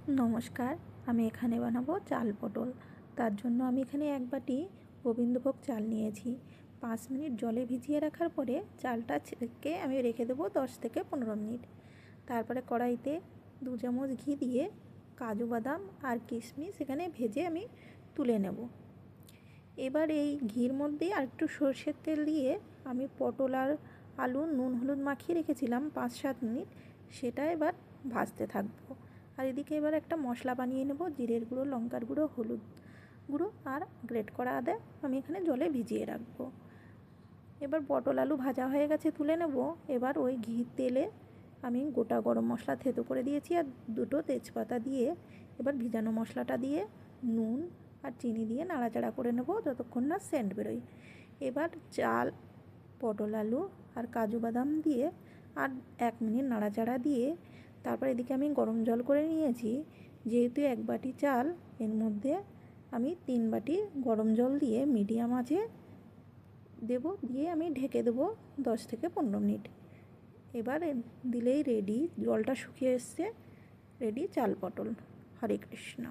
নমস্কার, আমি এখানে বানাবো চাল পটল। তার জন্য আমি এখানে এক বাটি গোবিন্দভোগ চাল নিয়েছি। 5 মিনিট জলে ভিজিয়ে রাখার পরে চালটা ছেঁকে আমি রেখে দেবো 10 থেকে 15 মিনিট। তারপরে কড়াইতে 2 চামচ ঘি দিয়ে কাজু বাদাম আর কিশমিশ এখানে ভেজে আমি তুলে নেব। এবার এই ঘির মধ্যে আর একটু সরষের তেল দিয়ে আমি পটল আর আলু নুন হলুদ মাখিয়ে রেখেছিলাম 5-7 মিনিট, সেটা এবার ভাজতে থাকবো। আর এদিকে এবার একটা মশলা বানিয়ে নেব। জিরের গুঁড়ো, লঙ্কার গুঁড়ো, হলুদ গুঁড়ো আর গ্রেট করা আদা আমি এখানে জলে ভিজিয়ে রাখবো। এবার পটল আলু ভাজা হয়ে গেছে, তুলে নেব। এবার ওই ঘি তেলে আমি গোটা গরম মশলা থেতো করে দিয়েছি আর 2টো তেজপাতা দিয়ে এবার ভিজানো মশলাটা দিয়ে নুন আর চিনি দিয়ে নাড়াচাড়া করে নেব যতক্ষণ না সেন্ট বেরোয়। এবার চাল, পটল আলু আর কাজু বাদাম দিয়ে আর 1 মিনিট নাড়াচাড়া দিয়ে তারপর এদিকে আমি গরম জল করে নিয়েছি। যেহেতু 1 বাটি চাল, এর মধ্যে আমি 3 বাটি গরম জল দিয়ে মিডিয়াম আঁচে দেবো, দিয়ে আমি ঢেকে দেবো 10 থেকে 15 মিনিট। এবার দিলেই রেডি, জলটা শুকিয়ে এসছে, রেডি চাল পটল। হরে কৃষ্ণ।